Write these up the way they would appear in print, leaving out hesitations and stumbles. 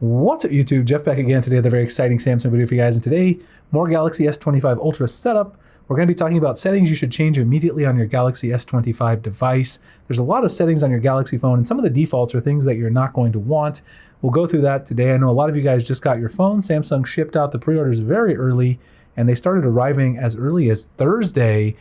What's up YouTube, Jeff back again today with a very exciting Samsung video for you guys, and today more Galaxy S25 Ultra setup. We're going to be talking about settings you should change immediately on your Galaxy S25 device. There's a lot of settings on your Galaxy phone and some of the defaults are things that you're not going to want. We'll go through that today. I know a lot of you guys just got your phone. Samsung shipped out the pre-orders very early and they started arriving as early as Thursday,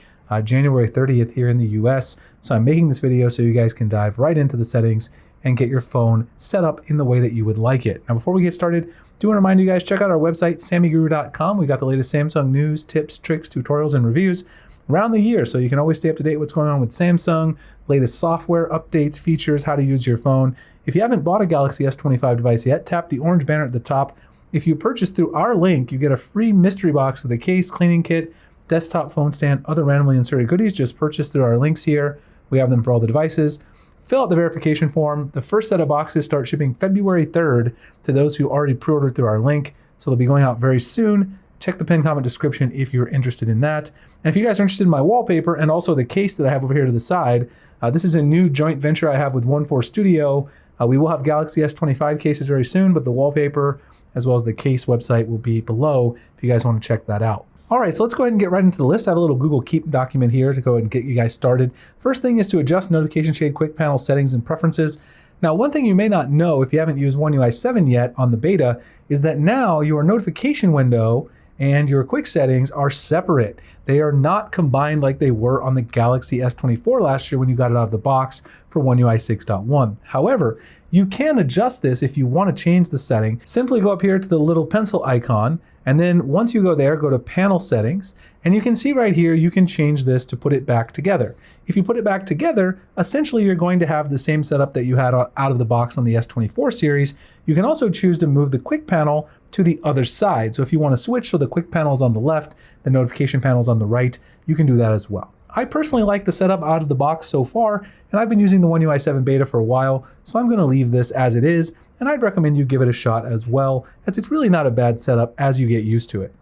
January 30th here in the US. So I'm making this video so you guys can dive right into the settings and get your phone set up in the way that you would like it. Now, before we get started, do want to remind you guys, check out our website, sammyguru.com. We got the latest Samsung news, tips, tricks, tutorials, and reviews around the year, so you can always stay up to date with what's going on with Samsung, latest software updates, features, how to use your phone. If you haven't bought a Galaxy S25 device yet, tap the orange banner at the top. If you purchase through our link, you get a free mystery box with a case, cleaning kit, desktop phone stand, other randomly inserted goodies. Just purchase through our links here. We have them for all the devices. Fill out the verification form. The first set of boxes start shipping February 3rd to those who already pre-ordered through our link. So they'll be going out very soon. Check the pinned comment description if you're interested in that. And if you guys are interested in my wallpaper and also the case that I have over here to the side, this is a new joint venture I have with 14 Studio. We will have Galaxy S25 cases very soon, but the wallpaper as well as the case website will be below if you guys want to check that out. All right, so let's go ahead and get right into the list. I have a little Google Keep document here to go ahead and get you guys started. First thing is to adjust notification shade, quick panel settings, and preferences. Now, one thing you may not know if you haven't used One UI 7 yet on the beta is that now your notification window and your quick settings are separate. They are not combined like they were on the Galaxy S24 last year when you got it out of the box for One UI 6.1. However, you can adjust this if you want to change the setting. Simply go up here to the little pencil icon, and then once you go there, go to panel settings, and you can see right here, you can change this to put it back together. If you put it back together, essentially you're going to have the same setup that you had out of the box on the S24 series. You can also choose to move the quick panel to the other side. So if you want to switch so the quick panel is on the left, the notification panel is on the right, you can do that as well. I personally like the setup out of the box so far, and I've been using the One UI 7 beta for a while, so I'm going to leave this as it is, and I'd recommend you give it a shot as well, as it's really not a bad setup as you get used to it.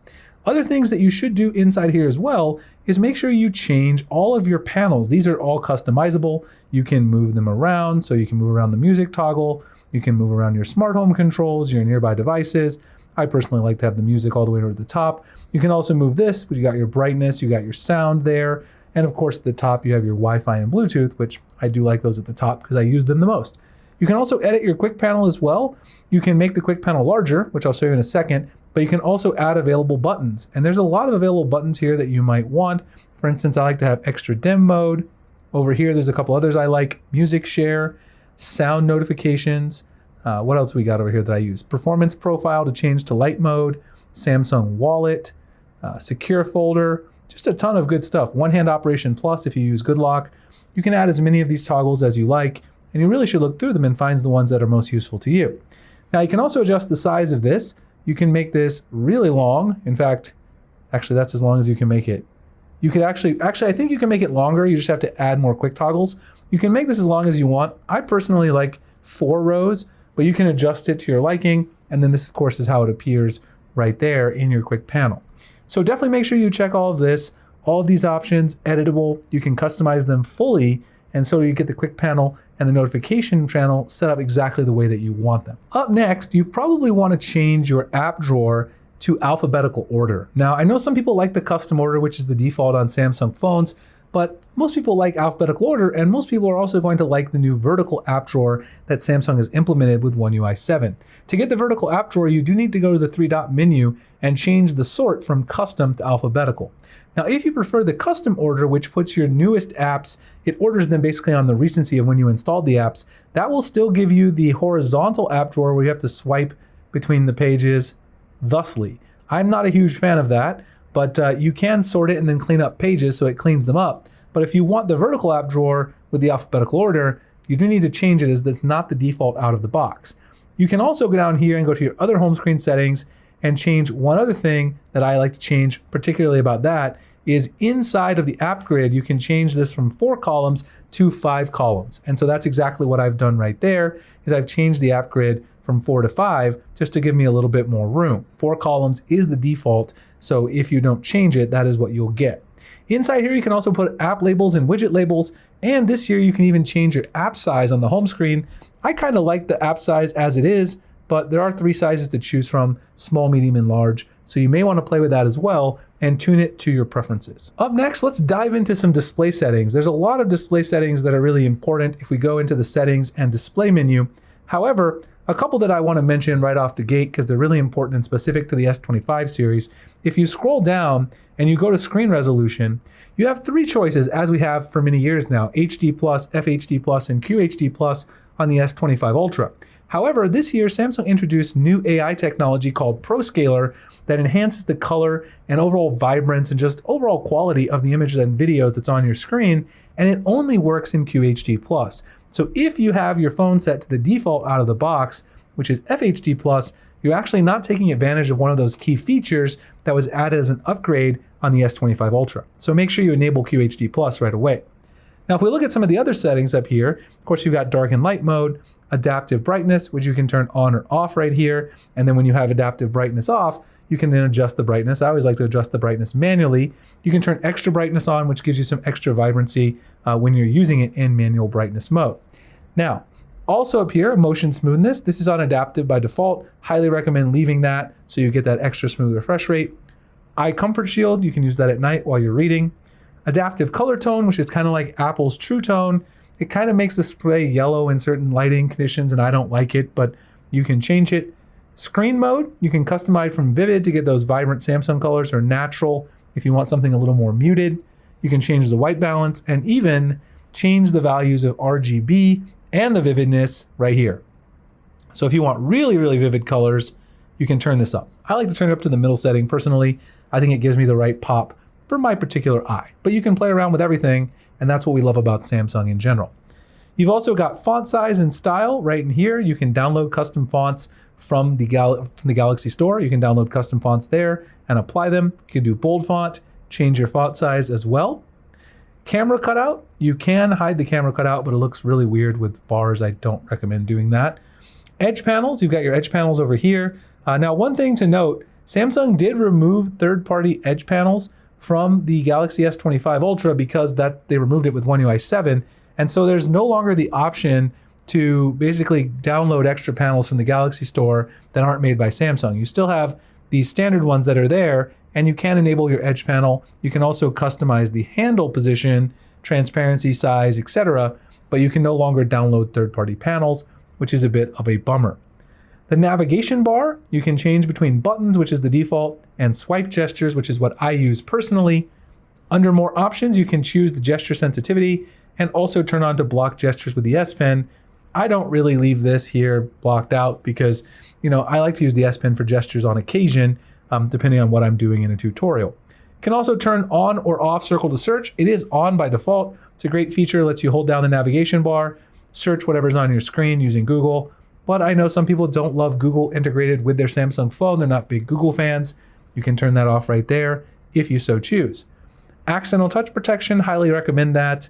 Other things that you should do inside here as well is make sure you change all of your panels. These are all customizable. You can move them around, so you can move around the music toggle, you can move around your smart home controls, your nearby devices. I personally like to have the music all the way over the top. You can also move this, but you got your brightness, you got your sound there, and of course at the top you have your Wi-Fi and Bluetooth, which I do like those at the top because I use them the most. You can also edit your quick panel as well. You can make the quick panel larger, which I'll show you in a second, but you can also add available buttons. And there's a lot of available buttons here that you might want. For instance, I like to have extra dim mode. Over here, there's a couple others I like. Music share, sound notifications. What else we got over here that I use? Performance profile to change to light mode, Samsung wallet, secure folder, just a ton of good stuff. One hand operation plus if you use Good Lock. You can add as many of these toggles as you like, and you really should look through them and find the ones that are most useful to you. Now you can also adjust the size of this. You can make this really long. In fact, actually that's as long as you can make it. You could actually I think you can make it longer. You just have to add more quick toggles. You can make this as long as you want. I personally like 4 rows, but you can adjust it to your liking. And then this of course is how it appears right there in your quick panel. So definitely make sure you check all of this. All of these options, editable. You can customize them fully, and so you get the quick panel and the notification channel set up exactly the way that you want them. Up next, you probably want to change your app drawer to alphabetical order. Now, I know some people like the custom order, which is the default on Samsung phones, but most people like alphabetical order, and most people are also going to like the new vertical app drawer that Samsung has implemented with One UI 7. To get the vertical app drawer, you do need to go to the 3-dot menu and change the sort from custom to alphabetical. Now, if you prefer the custom order, which puts your newest apps, it orders them basically on the recency of when you installed the apps, that will still give you the horizontal app drawer where you have to swipe between the pages thusly. I'm not a huge fan of that, but you can sort it and then clean up pages so it cleans them up. But if you want the vertical app drawer with the alphabetical order, you do need to change it as that's not the default out of the box. You can also go down here and go to your other home screen settings and change one other thing that I like to change particularly about that is inside of the app grid, you can change this from 4 columns to 5 columns. And so that's exactly what I've done right there, is I've changed the app grid from 4 to 5 just to give me a little bit more room. 4 columns is the default, so if you don't change it, that is what you'll get. Inside here, you can also put app labels and widget labels, and this year you can even change your app size on the home screen. I kind of like the app size as it is, but there are 3 sizes to choose from: small, medium, and large. So you may want to play with that as well and tune it to your preferences. Up next, let's dive into some display settings. There's a lot of display settings that are really important if we go into the settings and display menu. However, a couple that I want to mention right off the gate because they're really important and specific to the S25 series. If you scroll down and you go to screen resolution, you have 3 choices, as we have for many years now: HD+, FHD+, and QHD+ on the S25 Ultra. However, this year Samsung introduced new AI technology called ProScaler that enhances the color and overall vibrance and just overall quality of the images and videos that's on your screen, and it only works in QHD+. So if you have your phone set to the default out of the box, which is FHD+, you're actually not taking advantage of one of those key features that was added as an upgrade on the S25 Ultra. So make sure you enable QHD+ right away. Now, if we look at some of the other settings up here, of course, you've got dark and light mode, adaptive brightness, which you can turn on or off right here. And then when you have adaptive brightness off, you can then adjust the brightness. I always like to adjust the brightness manually. You can turn extra brightness on, which gives you some extra vibrancy when you're using it in manual brightness mode. Now, also up here, motion smoothness. This is on adaptive by default. Highly recommend leaving that so you get that extra smooth refresh rate. Eye comfort shield, you can use that at night while you're reading. Adaptive color tone, which is kind of like Apple's True Tone. It kind of makes the display yellow in certain lighting conditions, and I don't like it, but you can change it. Screen mode, you can customize from vivid to get those vibrant Samsung colors, or natural if you want something a little more muted. You can change the white balance and even change the values of RGB and the vividness right here. So if you want really, really vivid colors, you can turn this up. I like to turn it up to the middle setting personally. I think it gives me the right pop for my particular eye, but you can play around with everything, and that's what we love about Samsung in general. You've also got font size and style right in here. You can download custom fonts from the Galaxy Store. You can download custom fonts there and apply them. You can do bold font, change your font size as well. Camera cutout, you can hide the camera cutout, but it looks really weird with bars. I don't recommend doing that. Edge panels, you've got your edge panels over here. Now, one thing to note, Samsung did remove third-party edge panels from the Galaxy S25 Ultra because they removed it with One UI 7. And so there's no longer the option to basically download extra panels from the Galaxy Store that aren't made by Samsung. You still have these standard ones that are there, and you can enable your edge panel. You can also customize the handle position, transparency, size, etc., but you can no longer download third-party panels, which is a bit of a bummer. The navigation bar, you can change between buttons, which is the default, and swipe gestures, which is what I use personally. Under more options, you can choose the gesture sensitivity and also turn on to block gestures with the S Pen. I don't really leave this here blocked out because, I like to use the S Pen for gestures on occasion, depending on what I'm doing in a tutorial. Can also turn on or off circle to search. It is on by default. It's a great feature. It lets you hold down the navigation bar, search whatever's on your screen using Google. But I know some people don't love Google integrated with their Samsung phone. They're not big Google fans. You can turn that off right there if you so choose. Accidental touch protection, highly recommend that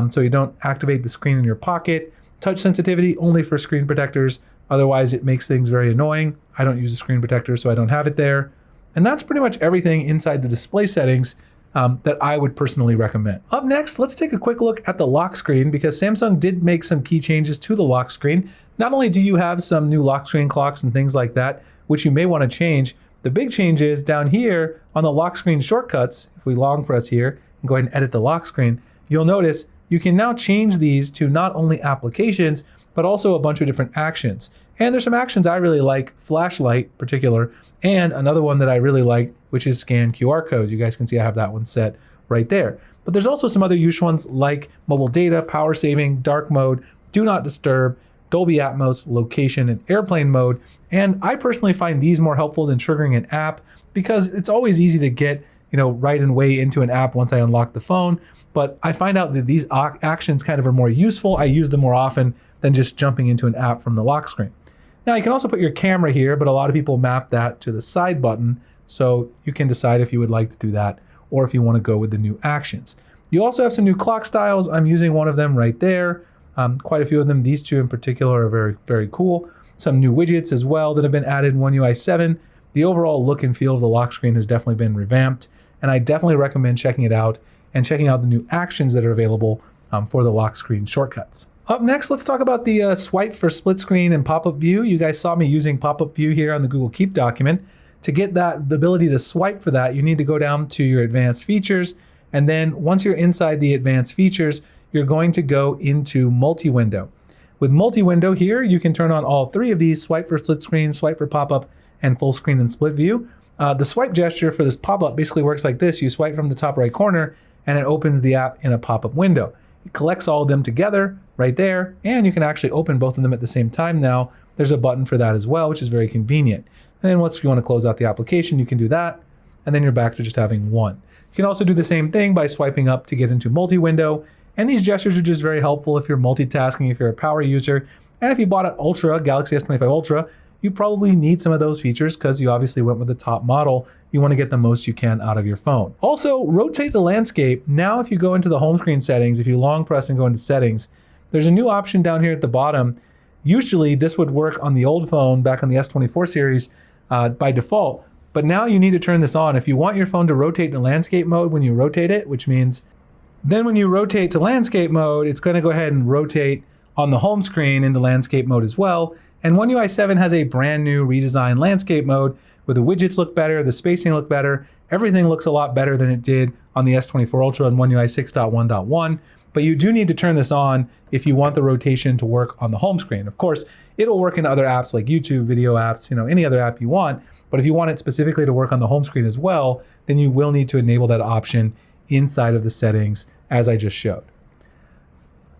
so you don't activate the screen in your pocket. Touch sensitivity only for screen protectors. Otherwise, it makes things very annoying. I don't use a screen protector, so I don't have it there. And that's pretty much everything inside the display settings that I would personally recommend. Up next, let's take a quick look at the lock screen because Samsung did make some key changes to the lock screen. Not only do you have some new lock screen clocks and things like that, which you may want to change, the big change is down here on the lock screen shortcuts. If we long press here and go ahead and edit the lock screen, you'll notice you can now change these to not only applications, but also a bunch of different actions. And there's some actions I really like, flashlight particular, and another one that I really like, which is scan QR codes. You guys can see I have that one set right there. But there's also some other useful ones like mobile data, power saving, dark mode, do not disturb, Dolby Atmos, location, and airplane mode. And I personally find these more helpful than triggering an app because it's always easy to get right and way into an app once I unlock the phone. But I find out that these actions kind of are more useful. I use them more often than just jumping into an app from the lock screen. Now you can also put your camera here, but a lot of people map that to the side button. So you can decide if you would like to do that or if you want to go with the new actions. You also have some new clock styles. I'm using one of them right there. Quite a few of them. These two in particular are very, very cool. Some new widgets as well that have been added in One UI 7. The overall look and feel of the lock screen has definitely been revamped, and I definitely recommend checking it out and checking out the new actions that are available for the lock screen shortcuts. Up next, let's talk about the swipe for split screen and pop-up view. You guys saw me using pop-up view here on the Google Keep document. To get the ability to swipe for that, you need to go down to your advanced features. And then once you're inside the advanced features, you're going to go into multi-window. With multi-window here, you can turn on all three of these: swipe for split screen, swipe for pop-up, and full screen and split view. The swipe gesture for this pop-up basically works like this. You swipe from the top right corner and it opens the app in a pop-up window. It collects all of them together right there, and you can actually open both of them at the same time now. There's a button for that as well, which is very convenient. And then once you want to close out the application, you can do that, and then you're back to just having one. You can also do the same thing by swiping up to get into multi-window, and these gestures are just very helpful if you're multitasking, if you're a power user, and if you bought an Ultra, Galaxy S25 Ultra, you probably need some of those features because you obviously went with the top model. You want to get the most you can out of your phone. Also, rotate the landscape. Now, if you go into the home screen settings, if you long press and go into settings, there's a new option down here at the bottom. Usually this would work on the old phone back on the S24 series by default, but now you need to turn this on. If you want your phone to rotate to landscape mode when you rotate it, which means then when you rotate to landscape mode, it's going to go ahead and rotate on the home screen into landscape mode as well. And One UI 7 has a brand new redesigned landscape mode where the widgets look better, the spacing look better, everything looks a lot better than it did on the S24 Ultra and One UI 6.1.1. But you do need to turn this on if you want the rotation to work on the home screen. Of course, it'll work in other apps like YouTube, video apps, any other app you want. But if you want it specifically to work on the home screen as well, then you will need to enable that option inside of the settings as I just showed.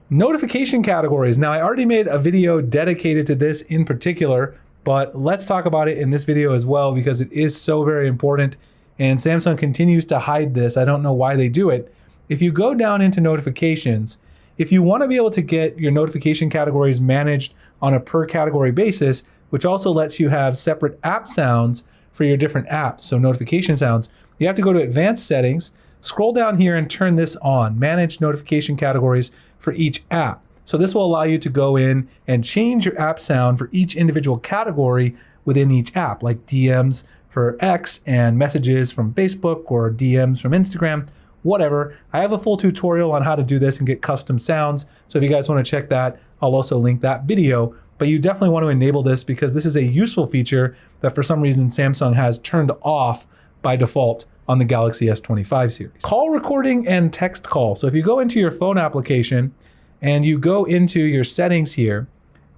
Notification categories. Now, I already made a video dedicated to this in particular, but let's talk about it in this video as well because it is so very important, and Samsung continues to hide this. I don't know why they do it. If you go down into notifications, if you want to be able to get your notification categories managed on a per category basis, which also lets you have separate app sounds for your different apps, so notification sounds, you have to go to advanced settings, scroll down here and turn this on, manage notification categories for each app. So this will allow you to go in and change your app sound for each individual category within each app, like DMs for X and messages from Facebook or DMs from Instagram, whatever. I have a full tutorial on how to do this and get custom sounds. So if you guys want to check that, I'll also link that video. But you definitely want to enable this because this is a useful feature that for some reason Samsung has turned off by default on the Galaxy S25 series. Call recording and text call. So if you go into your phone application and you go into your settings here,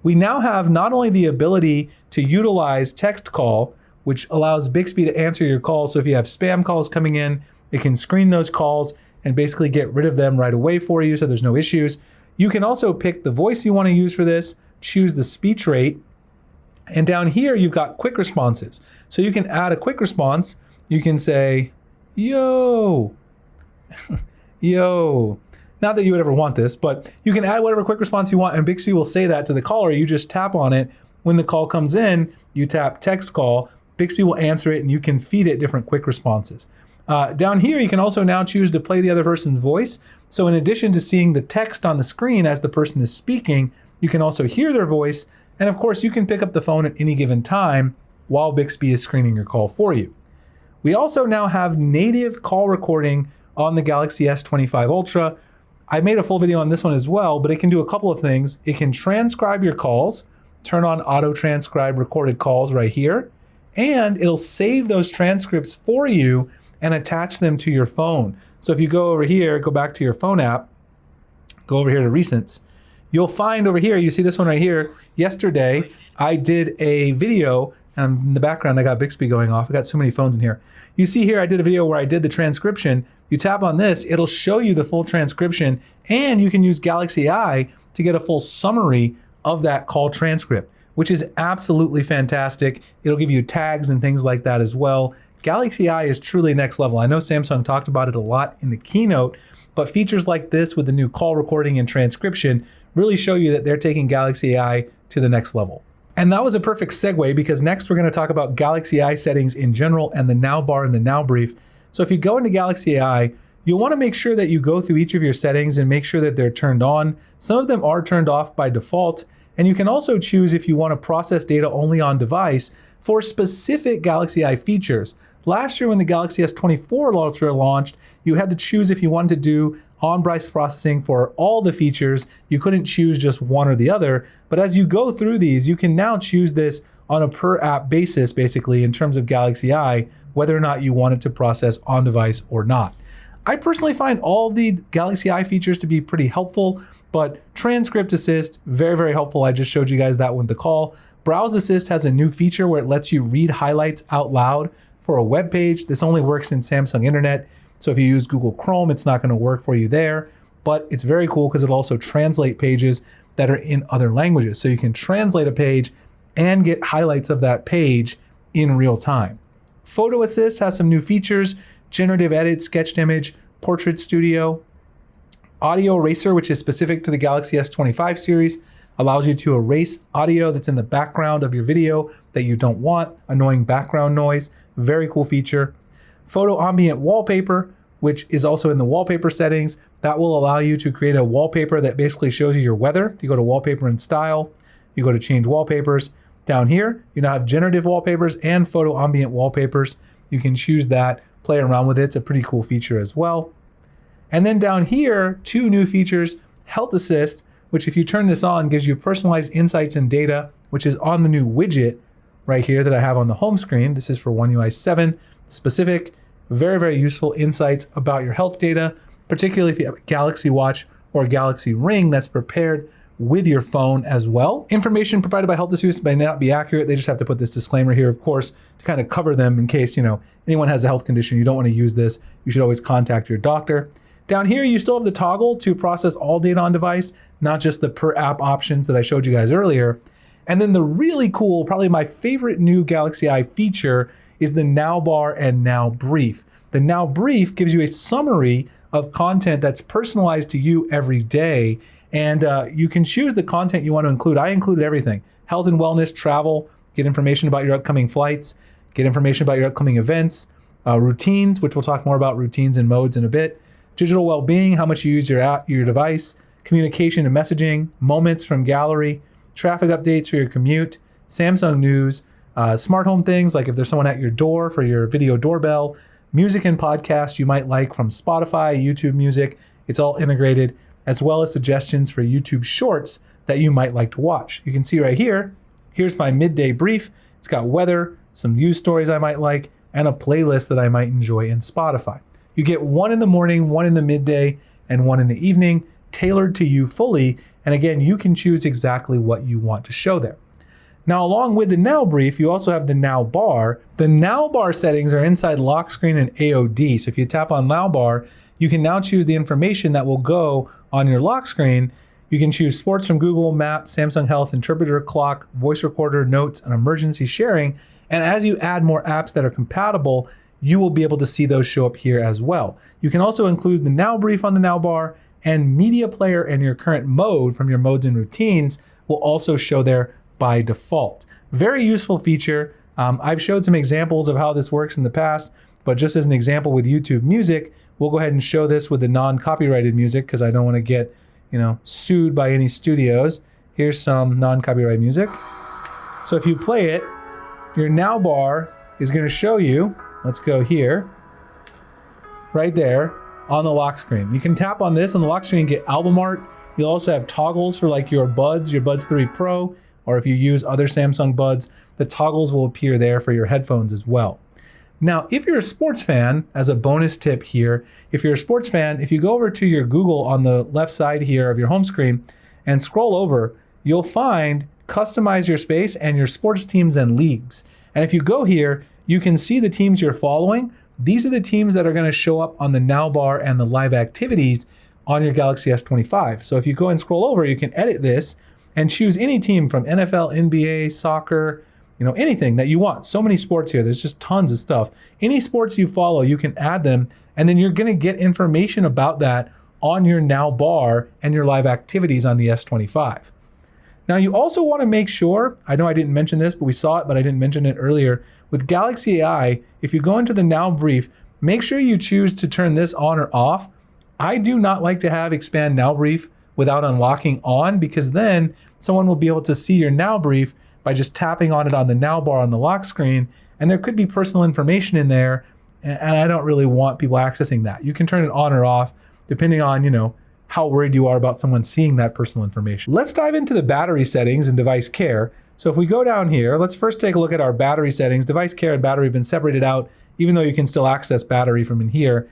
we now have not only the ability to utilize text call, which allows Bixby to answer your calls. So if you have spam calls coming in, it can screen those calls and basically get rid of them right away for you so there's no issues. You can also pick the voice you want to use for this, choose the speech rate, and down here you've got quick responses. So you can add a quick response. You can say, yo, yo. Not that you would ever want this, but you can add whatever quick response you want and Bixby will say that to the caller. You just tap on it. When the call comes in, you tap text call, Bixby will answer it and you can feed it different quick responses. Down here, you can also now choose to play the other person's voice. So in addition to seeing the text on the screen as the person is speaking, you can also hear their voice. And of course, you can pick up the phone at any given time while Bixby is screening your call for you. We also now have native call recording on the Galaxy S25 Ultra. I made a full video on this one as well, but it can do a couple of things. It can transcribe your calls, turn on auto transcribe recorded calls right here, and it'll save those transcripts for you and attach them to your phone. So if you go over here, go back to your phone app, go over here to recents, you'll find over here, you see this one right here, yesterday I did a video, and in the background I got Bixby going off, I got so many phones in here. You see here I did a video where I did the transcription. You tap on this, it'll show you the full transcription, and you can use Galaxy Eye to get a full summary of that call transcript, which is absolutely fantastic. It'll give you tags and things like that as well. Galaxy Eye is truly next level. I know Samsung talked about it a lot in the keynote, but features like this with the new call recording and transcription really show you that they're taking Galaxy Eye to the next level. And that was a perfect segue because next we're going to talk about Galaxy Eye settings in general and the Now bar and the Now brief. So if you go into Galaxy Eye, you'll want to make sure that you go through each of your settings and make sure that they're turned on. Some of them are turned off by default, and you can also choose if you want to process data only on device for specific Galaxy Eye features, Last year when the Galaxy S24 Ultra launched, you had to choose if you wanted to do on-device processing for all the features. You couldn't choose just one or the other. But as you go through these, you can now choose this on a per app basis, basically, in terms of Galaxy Eye, whether or not you want it to process on device or not. I personally find all the Galaxy Eye features to be pretty helpful, but transcript assist, very, very helpful. I just showed you guys that with the call. Browse assist has a new feature where it lets you read highlights out loud for a web page. This only works in Samsung Internet. So if you use Google Chrome, it's not going to work for you there, but it's very cool because it'll also translate pages that are in other languages. So you can translate a page and get highlights of that page in real time. Photo Assist has some new features: generative edit, sketched image, portrait studio. Audio eraser, which is specific to the Galaxy S25 series, allows you to erase audio that's in the background of your video that you don't want, annoying background noise. Very cool feature. Photo ambient wallpaper, which is also in the wallpaper settings. That will allow you to create a wallpaper that basically shows you your weather. You go to wallpaper and style, you go to change wallpapers. Down here, you now have generative wallpapers and photo ambient wallpapers. You can choose that, play around with it. It's a pretty cool feature as well. And then down here, two new features: Health Assist, which if you turn this on, gives you personalized insights and data, which is on the new widget right here that I have on the home screen. This is for One UI 7 specific. Very, very useful insights about your health data, particularly if you have a Galaxy Watch or a Galaxy Ring that's prepared with your phone as well. Information provided by Health Assist may not be accurate. They just have to put this disclaimer here, of course, to kind of cover them in case, anyone has a health condition, you don't want to use this. You should always contact your doctor. Down here, you still have the toggle to process all data on device, not just the per app options that I showed you guys earlier. And then the really cool, probably my favorite new Galaxy Eye feature is the Now Bar and Now Brief. The Now Brief gives you a summary of content that's personalized to you every day. And you can choose the content you want to include. I included everything: health and wellness, travel, get information about your upcoming flights, get information about your upcoming events, routines, which we'll talk more about routines and modes in a bit, digital well-being, how much you use your app, your device, communication and messaging, moments from gallery, traffic updates for your commute, Samsung news, smart home things like if there's someone at your door for your video doorbell, music and podcasts you might like from Spotify, YouTube Music. It's all integrated, as well as suggestions for YouTube Shorts that you might like to watch. You can see right here, here's my midday brief. It's got weather, some news stories I might like, and a playlist that I might enjoy in Spotify. You get one in the morning, one in the midday, and one in the evening, tailored to you fully. And again, you can choose exactly what you want to show there. Now, along with the Now Brief, you also have the Now Bar. The Now Bar settings are inside lock screen and AOD. So if you tap on Now Bar, you can now choose the information that will go on your lock screen. You can choose sports from Google, Maps, Samsung Health, interpreter, clock, voice recorder, notes, and emergency sharing. And as you add more apps that are compatible, you will be able to see those show up here as well. You can also include the Now Brief on the Now Bar, and media player and your current mode from your modes and routines will also show there by default. Very useful feature. I've showed some examples of how this works in the past, but just as an example with YouTube Music, we'll go ahead and show this with the non-copyrighted music because I don't want to get, sued by any studios. Here's some non-copyrighted music. So if you play it, your Now Bar is going to show you, let's go here, right there on the lock screen. You can tap on this on the lock screen and get album art. You'll also have toggles for like your Buds 3 Pro, or if you use other Samsung Buds, the toggles will appear there for your headphones as well. Now, if you're a sports fan, as a bonus tip here, if you're a sports fan, if you go over to your Google on the left side here of your home screen and scroll over, you'll find Customize Your Space and your sports teams and leagues. And if you go here, you can see the teams you're following. These are the teams that are going to show up on the Now Bar and the live activities on your Galaxy S25. So if you go and scroll over, you can edit this and choose any team from NFL, NBA, soccer, anything that you want. So many sports here. There's just tons of stuff. Any sports you follow, you can add them, and then you're going to get information about that on your Now Bar and your live activities on the S25. Now, you also want to make sure, I know I didn't mention this, but we saw it, but I didn't mention it earlier. With Galaxy AI, if you go into the Now Brief, make sure you choose to turn this on or off. I do not like to have Expand Now Brief without unlocking on, because then someone will be able to see your Now Brief by just tapping on it on the Now Bar on the lock screen, and there could be personal information in there, and I don't really want people accessing that. You can turn it on or off depending on, how worried you are about someone seeing that personal information. Let's dive into the battery settings and device care. So if we go down here, let's first take a look at our battery settings. Device care and battery have been separated out, even though you can still access battery from in here.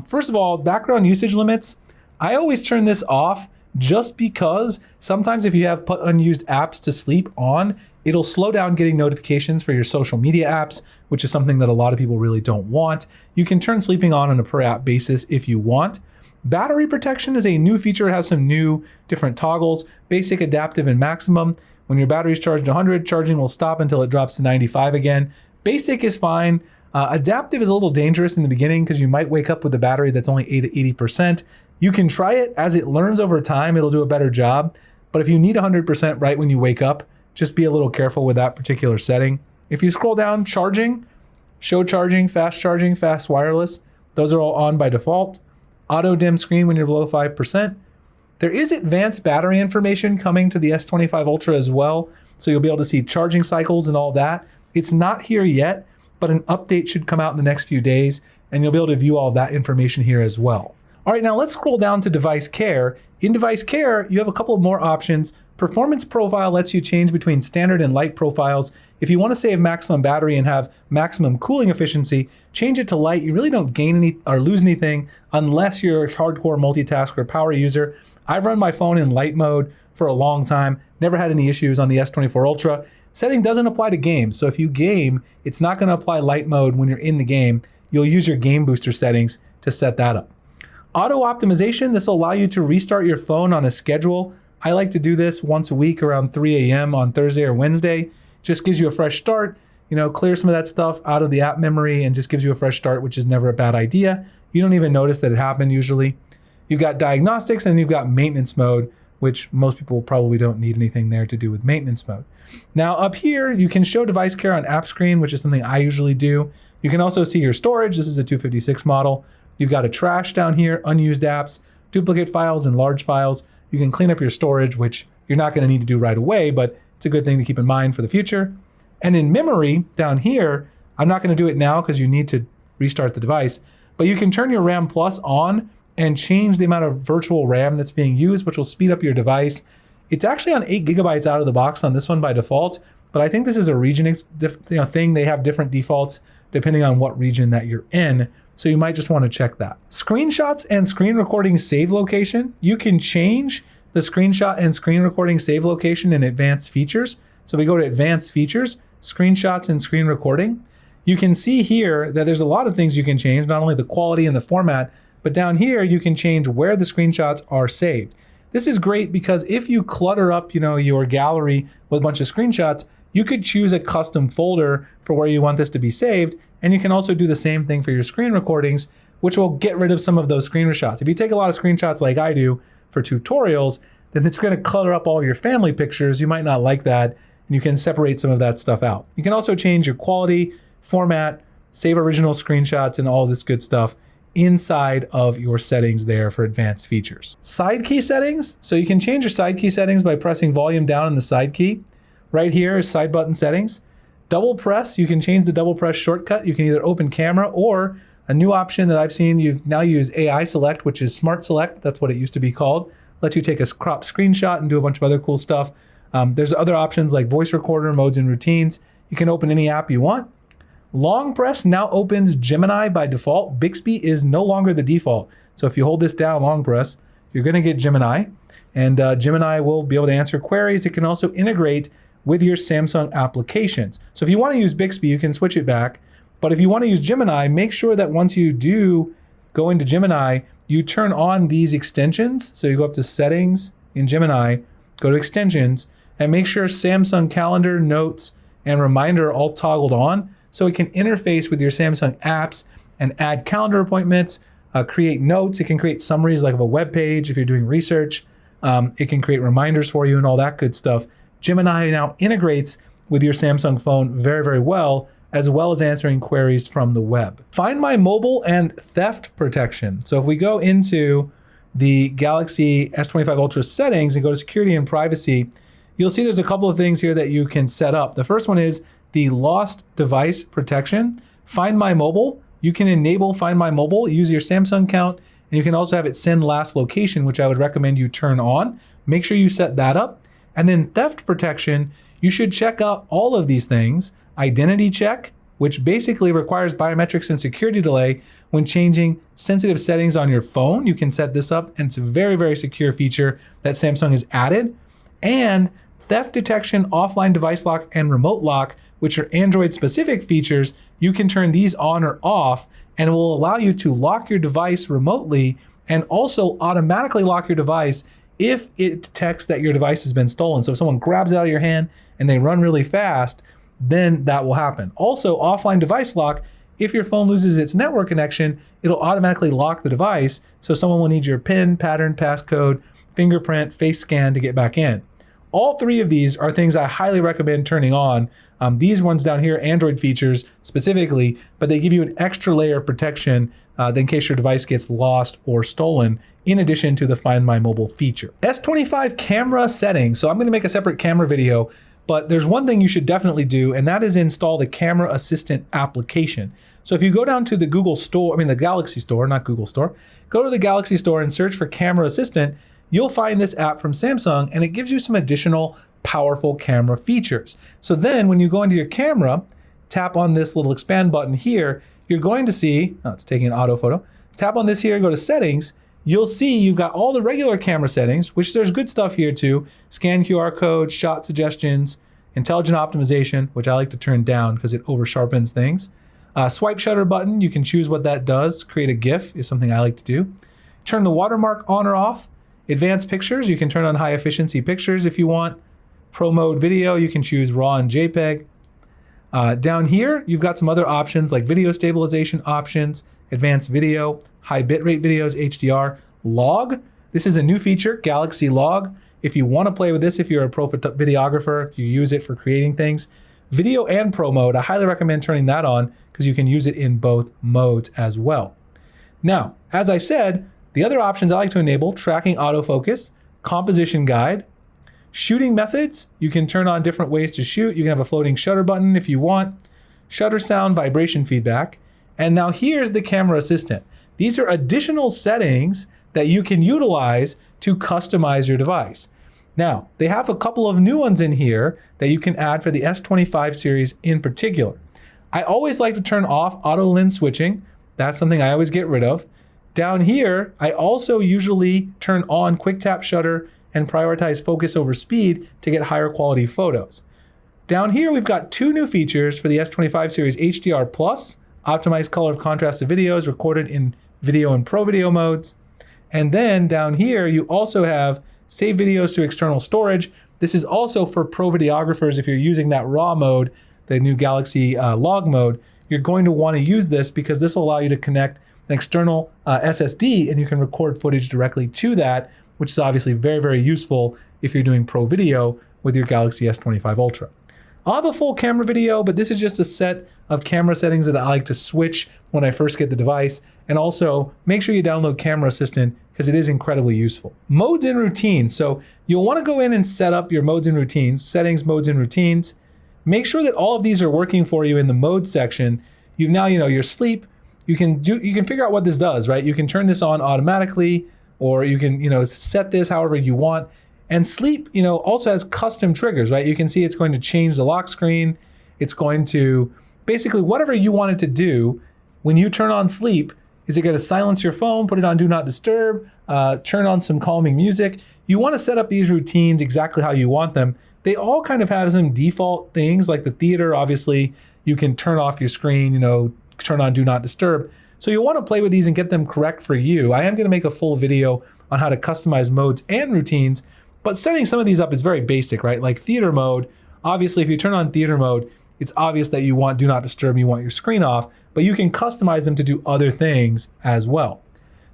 First of all, background usage limits. I always turn this off just because sometimes if you have put unused apps to sleep on, it'll slow down getting notifications for your social media apps, which is something that a lot of people really don't want. You can turn sleeping on a per app basis if you want. Battery protection is a new feature. It has some new different toggles, basic, adaptive, and maximum. When your battery is charged to 100, charging will stop until it drops to 95 again. Basic is fine. Adaptive is a little dangerous in the beginning because you might wake up with a battery that's only 80%. You can try it. As it learns over time, it'll do a better job. But if you need 100% right when you wake up, just be a little careful with that particular setting. If you scroll down, charging, show charging, fast wireless, those are all on by default. Auto dim screen when you're below 5%. There is advanced battery information coming to the S25 Ultra as well, so you'll be able to see charging cycles and all that. It's not here yet, but an update should come out in the next few days, and you'll be able to view all that information here as well. All right, now let's scroll down to device care. In device care, you have a couple of more options. Performance profile lets you change between standard and light profiles. If you want to save maximum battery and have maximum cooling efficiency, change it to light. You really don't gain any or lose anything unless you're a hardcore multitasker or power user. I've run my phone in light mode for a long time, never had any issues on the S24 Ultra. Setting doesn't apply to games, so if you game, it's not going to apply light mode when you're in the game. You'll use your game booster settings to set that up. Auto optimization, this will allow you to restart your phone on a schedule. I like to do this once a week around 3 a.m. on Thursday or Wednesday. Just gives you a fresh start, clear some of that stuff out of the app memory and just gives you a fresh start, which is never a bad idea. You don't even notice that it happened usually. You've got diagnostics and you've got maintenance mode, which most people probably don't need anything there to do with maintenance mode. Now up here, you can show device care on app screen, which is something I usually do. You can also see your storage. This is a 256 model. You've got a trash down here, unused apps, duplicate files and large files. You can clean up your storage, which you're not going to need to do right away, but it's a good thing to keep in mind for the future. And in memory down here, I'm not going to do it now because you need to restart the device, but you can turn your RAM Plus on and change the amount of virtual RAM that's being used, which will speed up your device. It's actually on 8 gigabytes out of the box on this one by default, but I think this is a region thing. They have different defaults depending on what region that you're in. So you might just want to check that. Screenshots and screen recording save location. You can change the screenshot and screen recording save location in advanced features. So we go to advanced features, screenshots and screen recording. You can see here that there's a lot of things you can change, not only the quality and the format, but down here you can change where the screenshots are saved. This is great because if you clutter up, your gallery with a bunch of screenshots, you could choose a custom folder for where you want this to be saved. And you can also do the same thing for your screen recordings, which will get rid of some of those screenshots. If you take a lot of screenshots like I do for tutorials, then it's going to clutter up all your family pictures. You might not like that, and you can separate some of that stuff out. You can also change your quality, format, save original screenshots, and all this good stuff inside of your settings there for advanced features. Side key settings. So you can change your side key settings by pressing volume down on the side key. Right here is side button settings. Double press, you can change the double press shortcut. You can either open camera or a new option that I've seen, you now use AI select, which is smart select. That's what it used to be called. Lets you take a crop screenshot and do a bunch of other cool stuff. There's other options like voice recorder, modes and routines. You can open any app you want. Long press now opens Gemini by default. Bixby is no longer the default. So if you hold this down, long press, you're gonna get Gemini. And Gemini will be able to answer queries. It can also integrate with your Samsung applications. So if you want to use Bixby, you can switch it back. But if you want to use Gemini, make sure that once you do go into Gemini, you turn on these extensions. So you go up to settings in Gemini, go to extensions, and make sure Samsung Calendar, Notes, and Reminder are all toggled on so it can interface with your Samsung apps and add calendar appointments, create notes. It can create summaries like of a web page if you're doing research. It can create reminders for you and all that good stuff. Gemini now integrates with your Samsung phone very, very well as answering queries from the web. Find My Mobile and theft protection. So if we go into the Galaxy S25 Ultra settings and go to security and privacy, you'll see there's a couple of things here that you can set up. The first one is the lost device protection. Find My Mobile, you can enable Find My Mobile, use your Samsung account, and you can also have it send last location, which I would recommend you turn on. Make sure you set that up. And then theft protection, you should check out all of these things. Identity check, which basically requires biometrics and security delay when changing sensitive settings on your phone. You can set this up, and it's a very, very secure feature that Samsung has added. And theft detection, offline device lock, and remote lock, which are Android specific features. You can turn these on or off, and it will allow you to lock your device remotely and also automatically lock your device if it detects that your device has been stolen. So if someone grabs it out of your hand and they run really fast, then that will happen. Also, offline device lock, if your phone loses its network connection, it'll automatically lock the device, so someone will need your PIN, pattern, passcode, fingerprint, face scan to get back in. All three of these are things I highly recommend turning on. These ones down here, Android features specifically, but they give you an extra layer of protection in case your device gets lost or stolen, in addition to the Find My Mobile feature. S25 camera settings. So I'm gonna make a separate camera video, but there's one thing you should definitely do, and that is install the Camera Assistant application. So if you go down to the the Galaxy Store, not Google Store, go to the Galaxy Store and search for Camera Assistant, you'll find this app from Samsung, and it gives you some additional powerful camera features. So then when you go into your camera, tap on this little expand button here, you're going to see, oh, it's taking an auto photo. Tap on this here, go to settings. You'll see you've got all the regular camera settings, which there's good stuff here too. Scan QR code, shot suggestions, intelligent optimization, which I like to turn down because it over sharpens things. Swipe shutter button, you can choose what that does. Create a GIF is something I like to do. Turn the watermark on or off. Advanced pictures, you can turn on high efficiency pictures if you want. Pro mode video, you can choose RAW and JPEG. Down here, you've got some other options like video stabilization options, advanced video, high bitrate videos, HDR, log. This is a new feature, Galaxy Log. If you want to play with this, if you're a pro videographer, you use it for creating things. Video and pro mode, I highly recommend turning that on because you can use it in both modes as well. Now, as I said, the other options I like to enable, tracking autofocus, composition guide, shooting methods. You can turn on different ways to shoot. You can have a floating shutter button if you want, shutter sound, vibration feedback. And now here's the Camera Assistant. These are additional settings that you can utilize to customize your device. Now, they have a couple of new ones in here that you can add for the S25 series in particular. I always like to turn off auto lens switching. That's something I always get rid of. Down here, I also usually turn on quick tap shutter and prioritize focus over speed to get higher quality photos. Down here, we've got two new features for the S25 series, HDR+, optimized color of contrast of videos recorded in video and pro video modes. And then down here, you also have save videos to external storage. This is also for pro videographers. If you're using that RAW mode, the new Galaxy Log mode, you're going to want to use this because this will allow you to connect an external SSD and you can record footage directly to that, which is obviously very, very useful if you're doing pro video with your Galaxy S25 Ultra. I'll have a full camera video, but this is just a set of camera settings that I like to switch when I first get the device. And also make sure you download Camera Assistant because it is incredibly useful. Modes and routines. So you'll want to go in and set up your modes and routines, settings, modes and routines. Make sure that all of these are working for you in the mode section. You've now, your sleep. You can figure out what this does, right? You can turn this on automatically, or you can, set this however you want. And sleep, also has custom triggers, right? You can see it's going to change the lock screen. It's going to basically whatever you want it to do. When you turn on sleep, is it going to silence your phone, put it on do not disturb, turn on some calming music? You want to set up these routines exactly how you want them. They all kind of have some default things like the theater. Obviously, you can turn off your screen, turn on do not disturb. So you want to play with these and get them correct for you. I am going to make a full video on how to customize modes and routines, but setting some of these up is very basic, right? Like theater mode, obviously if you turn on theater mode, it's obvious that you want do not disturb, you want your screen off, but you can customize them to do other things as well.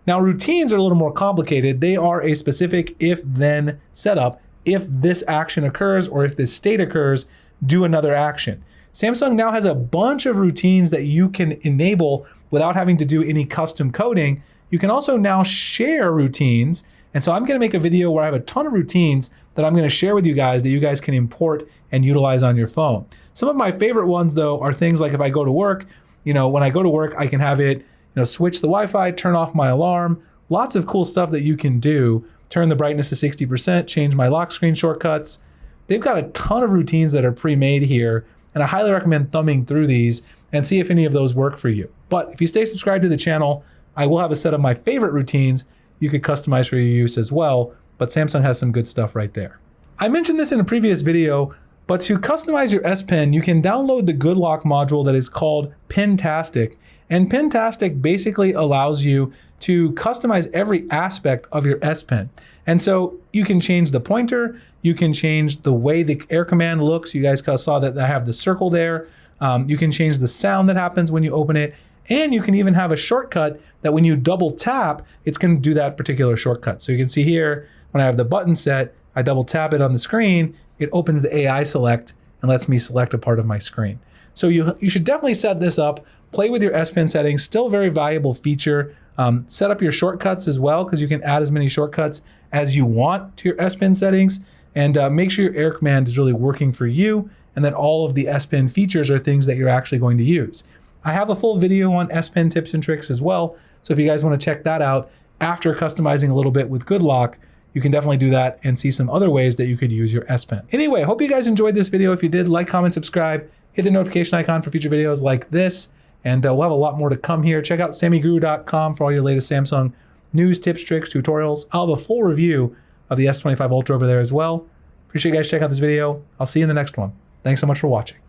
Now routines are a little more complicated. They are a specific if-then setup. If this action occurs or if this state occurs, do another action. Samsung now has a bunch of routines that you can enable without having to do any custom coding. You can also now share routines. And so I'm going to make a video where I have a ton of routines that I'm going to share with you guys that you guys can import and utilize on your phone. Some of my favorite ones though are things like if I go to work, when I go to work, I can have it, switch the Wi-Fi, turn off my alarm, lots of cool stuff that you can do. Turn the brightness to 60%, change my lock screen shortcuts. They've got a ton of routines that are pre-made here, and I highly recommend thumbing through these and see if any of those work for you. But if you stay subscribed to the channel, I will have a set of my favorite routines you could customize for your use as well, but Samsung has some good stuff right there. I mentioned this in a previous video, but to customize your S Pen, you can download the Good Lock module that is called Pentastic. And Pentastic basically allows you to customize every aspect of your S Pen. And so you can change the pointer, you can change the way the air command looks. You guys saw that I have the circle there. You can change the sound that happens when you open it. And you can even have a shortcut that when you double tap, it's going to do that particular shortcut. So you can see here, when I have the button set, I double tap it on the screen, it opens the AI select and lets me select a part of my screen. So you should definitely set this up, play with your S Pen settings, still a very valuable feature. Set up your shortcuts as well, because you can add as many shortcuts as you want to your S Pen settings, and make sure your air command is really working for you, and that all of the S Pen features are things that you're actually going to use. I have a full video on S Pen tips and tricks as well, so if you guys want to check that out after customizing a little bit with Good Lock, you can definitely do that and see some other ways that you could use your S Pen. Anyway, hope you guys enjoyed this video. If you did, like, comment, subscribe, hit the notification icon for future videos like this, and we'll have a lot more to come here. Check out sammyguru.com for all your latest Samsung news, tips, tricks, tutorials. I'll have a full review of the S25 Ultra over there as well. Appreciate you guys checking out this video. I'll see you in the next one. Thanks so much for watching.